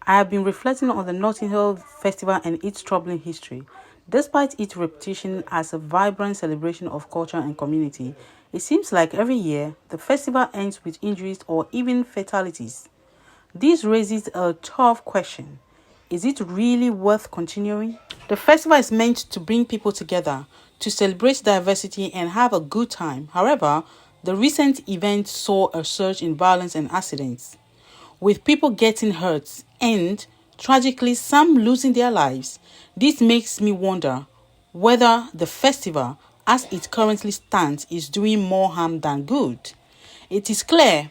I have been reflecting on the Notting Hill Festival and its troubling history. Despite its reputation as a vibrant celebration of culture and community, it seems like every year the festival ends with injuries or even fatalities. This raises a tough question. Is it really worth continuing? The festival is meant to bring people together, to celebrate diversity and have a good time. However, the recent event saw a surge in violence and accidents, with people getting hurt and, tragically, some losing their lives. This makes me wonder whether the festival, as it currently stands, is doing more harm than good. It is clear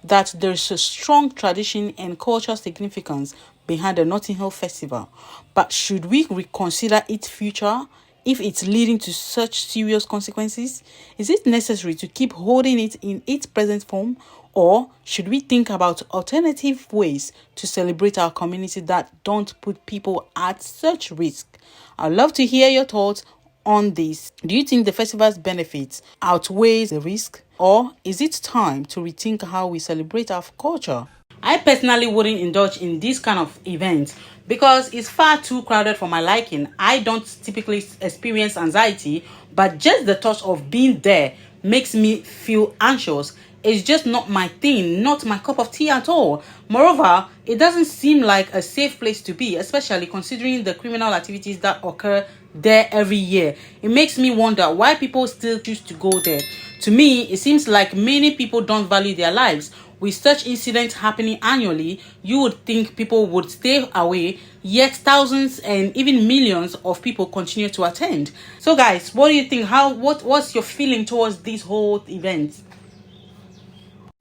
that there is a strong tradition and cultural significance behind the Notting Hill Festival, but should we reconsider its future if it's leading to such serious consequences? Is it necessary to keep holding it in its present form, or should we think about alternative ways to celebrate our community that don't put people at such risk? I'd love to hear your thoughts on this. Do you think the festival's benefits outweighs the risk, or is it time to rethink how we celebrate our culture? I personally wouldn't indulge in this kind of event because it's far too crowded for my liking. I don't typically experience anxiety, but just the thought of being there makes me feel anxious. It's just not my thing, not my cup of tea at all. Moreover, it doesn't seem like a safe place to be, especially considering the criminal activities that occur there every year. It makes me wonder why people still choose to go there. To me, it seems like many people don't value their lives. With such incidents happening annually, you would think people would stay away, yet thousands and even millions of people continue to attend. So guys, what do you think? What's your feeling towards this whole event?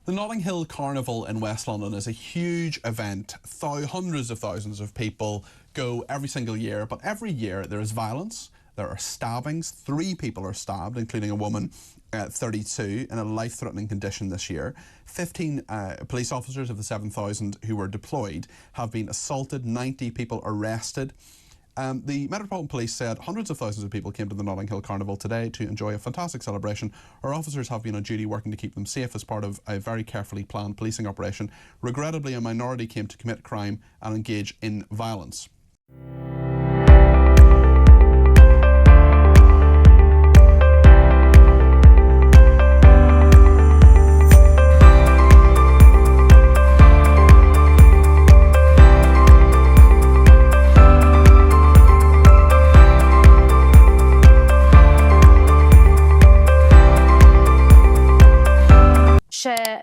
The Notting Hill Carnival in West London is a huge event. Hundreds of thousands of people go every single year, but every year there is violence, there are stabbings. 3 people are stabbed, including a woman at 32 in a life-threatening condition this year. 15 police officers of the 7,000 who were deployed have been assaulted, 90 people arrested. The Metropolitan Police said hundreds of thousands of people came to the Notting Hill Carnival today to enjoy a fantastic celebration. Our officers have been on duty working to keep them safe as part of a very carefully planned policing operation. Regrettably, a minority came to commit crime and engage in violence.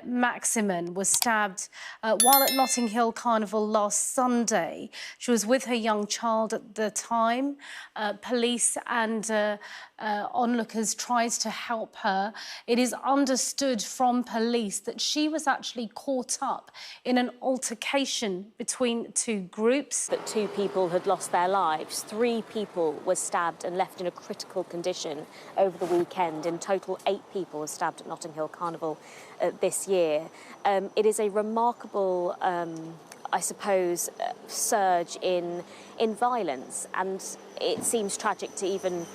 Maximin was stabbed while at Notting Hill Carnival last Sunday. She was with her young child at the time. Police and onlookers tried to help her. It is understood from police that she was actually caught up in an altercation between 2 groups. That 2 people had lost their lives. 3 people were stabbed and left in a critical condition over the weekend. In total, 8 people were stabbed at Notting Hill Carnival this year. It is a remarkable, I suppose, surge in violence, and it seems tragic to even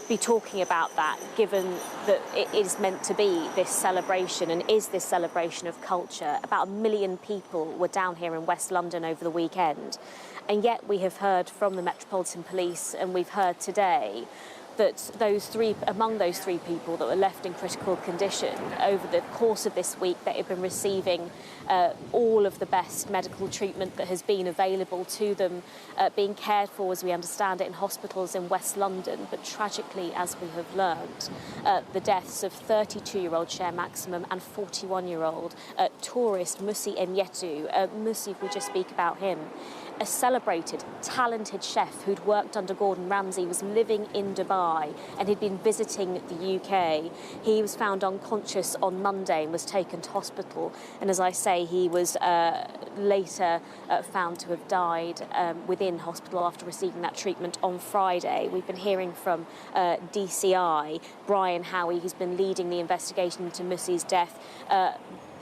be talking about that, given that it is meant to be this celebration and is this celebration of culture. About 1 million people were down here in West London over the weekend, and yet we have heard from the Metropolitan Police, and we've heard today, that among those 3 people that were left in critical condition, over the course of this week, they have been receiving all of the best medical treatment that has been available to them, being cared for, as we understand it, in hospitals in West London. But tragically, as we have learned, the deaths of 32-year-old Cher Maximum and 41-year-old tourist Musi Emyetu. Musi, if we just speak about him, a celebrated, talented chef who'd worked under Gordon Ramsay, was living in Dubai and he'd been visiting the UK. He was found unconscious on Monday and was taken to hospital. And as I say, he was later found to have died within hospital after receiving that treatment on Friday. We've been hearing from DCI, Brian Howie, who's been leading the investigation into Musi's death,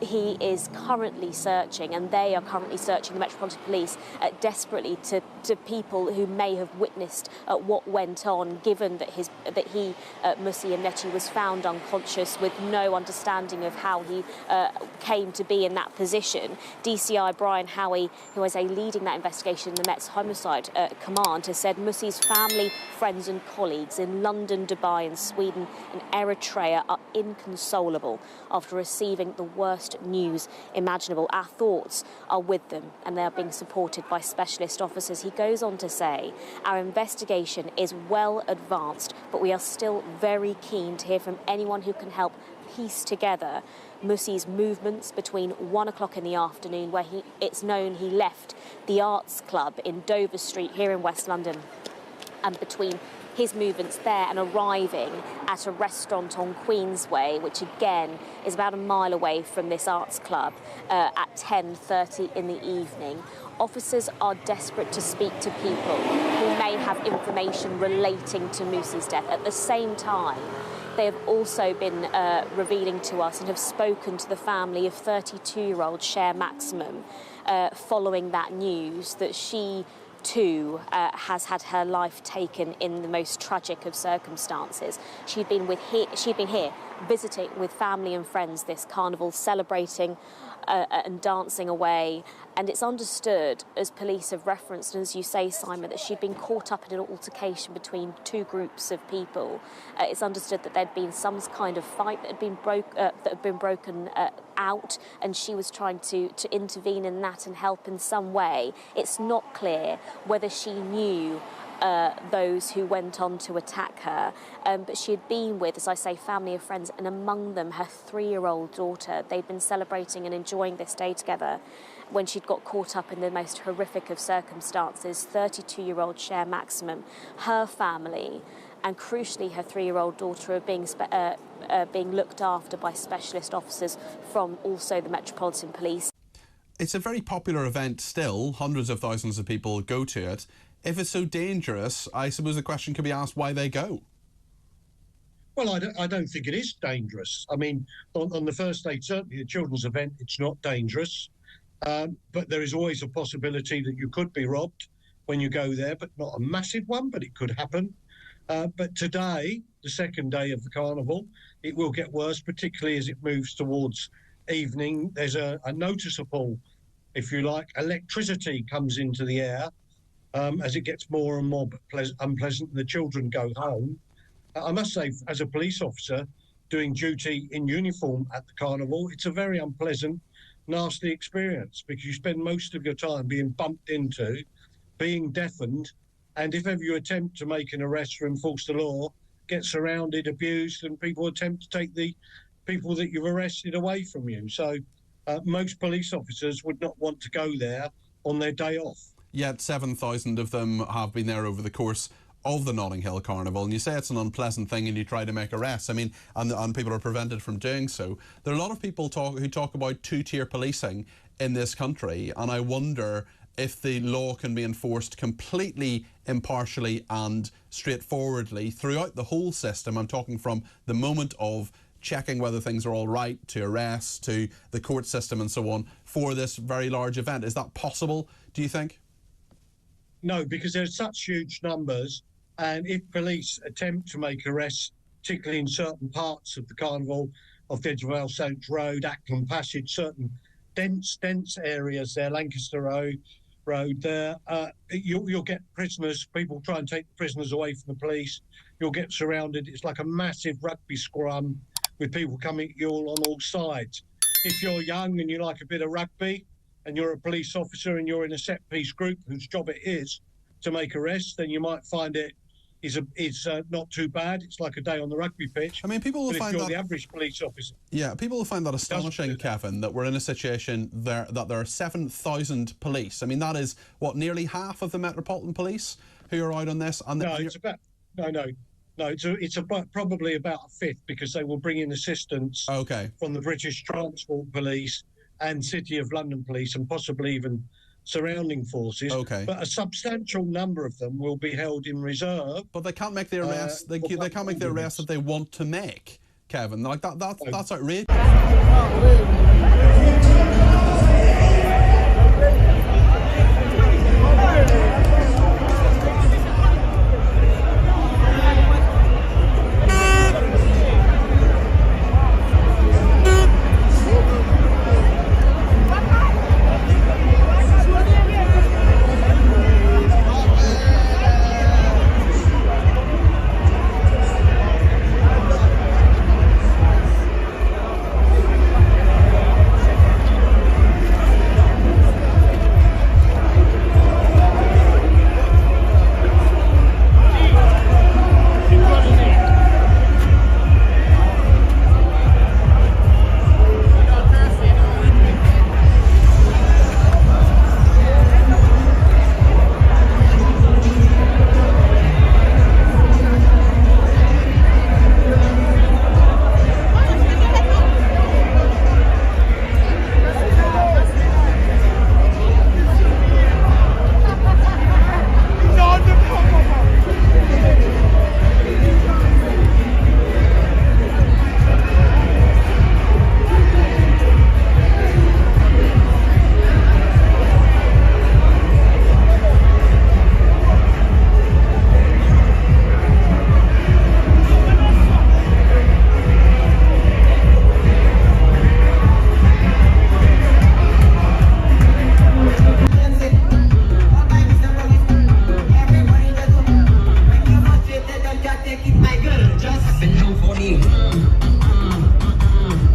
he is currently searching, and they are currently searching, the Metropolitan Police, desperately to people who may have witnessed what went on, given that Musi Ennechi, was found unconscious with no understanding of how he came to be in that position. DCI Brian Howie, who is leading that investigation in the Met's Homicide Command, has said Musi's family, friends and colleagues in London, Dubai and Sweden and Eritrea are inconsolable after receiving the worst news imaginable. Our thoughts are with them and they are being supported by specialist officers. He goes on to say, our investigation is well advanced, but we are still very keen to hear from anyone who can help piece together Musi's movements between 1 o'clock in the afternoon, where it's known he left the Arts Club in Dover Street here in West London, and between his movements there and arriving at a restaurant on Queensway, which again is about a mile away from this arts club, at 10:30 in the evening. Officers are desperate to speak to people who may have information relating to Musi's death. At the same time, they have also been revealing to us and have spoken to the family of 32-year-old Cher Maximum following that news that she too has had her life taken in the most tragic of circumstances. She'd been here visiting with family and friends this carnival, celebrating and dancing away. And it's understood, as police have referenced, and as you say, Simon, that she'd been caught up in an altercation between two groups of people. It's understood that there'd been some kind of fight that had been broken out, and she was trying to intervene in that and help in some way. It's not clear whether she knew those who went on to attack her, but she had been with, as I say, family and friends, and among them her 3-year-old daughter. They'd been celebrating and enjoying this day together when she'd got caught up in the most horrific of circumstances. 32-year-old Cher Maximum, her family, and crucially her 3-year-old daughter are being looked after by specialist officers from also the Metropolitan Police. It's a very popular event still. Hundreds of thousands of people go to it. If it's so dangerous, I suppose the question could be asked why they go. Well, I don't think it is dangerous. I mean, on the first day, certainly a children's event, it's not dangerous. But there is always a possibility that you could be robbed when you go there, but not a massive one, but it could happen. But today, the second day of the carnival, it will get worse, particularly as it moves towards evening. There's a noticeable, if you like, electricity comes into the air as it gets more and more unpleasant and the children go home. I must say, as a police officer doing duty in uniform at the carnival, it's a very unpleasant, nasty experience, because you spend most of your time being bumped into, being deafened, and if ever you attempt to make an arrest or enforce the law, get surrounded, abused, and people attempt to take the people that you've arrested away from you. So most police officers would not want to go there on their day off. Yet 7,000 of them have been there over the course of the Notting Hill Carnival, and you say it's an unpleasant thing and you try to make arrests. I mean, and people are prevented from doing so. There are a lot of people who talk about two-tier policing in this country, and I wonder if the law can be enforced completely impartially and straightforwardly throughout the whole system. I'm talking from the moment of checking whether things are all right, to arrests, to the court system and so on, for this very large event. Is that possible, do you think? No, because there's such huge numbers, and if police attempt to make arrests, particularly in certain parts of the carnival, of the Edge of All Saints Road, Ackland Passage, certain dense areas there, Lancaster Road there, you'll get prisoners. People try and take prisoners away from the police. You'll get surrounded. It's like a massive rugby scrum with people coming at you on all sides. If you're young and you like a bit of rugby, and you're a police officer and you're in a set-piece group whose job it is to make arrests, then you might find it's not too bad. It's like a day on the rugby pitch. I mean, people will find that the average police officer. Yeah, people will find that astonishing, Kevin, that we're in a situation that there are 7,000 police. I mean, that is what, nearly half of the Metropolitan Police who are out on this. And it's about probably about a fifth, because they will bring in assistance from the British Transport Police and City of London Police, and possibly even surrounding forces. But a substantial number of them will be held in reserve. But they can't make the arrest. They can't make the arrest that they want to make, Kevin. Like that's outrageous.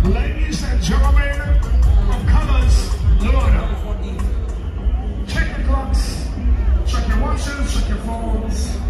Ladies and gentlemen of colours, Lord, check your clocks, check your watches, check your phones.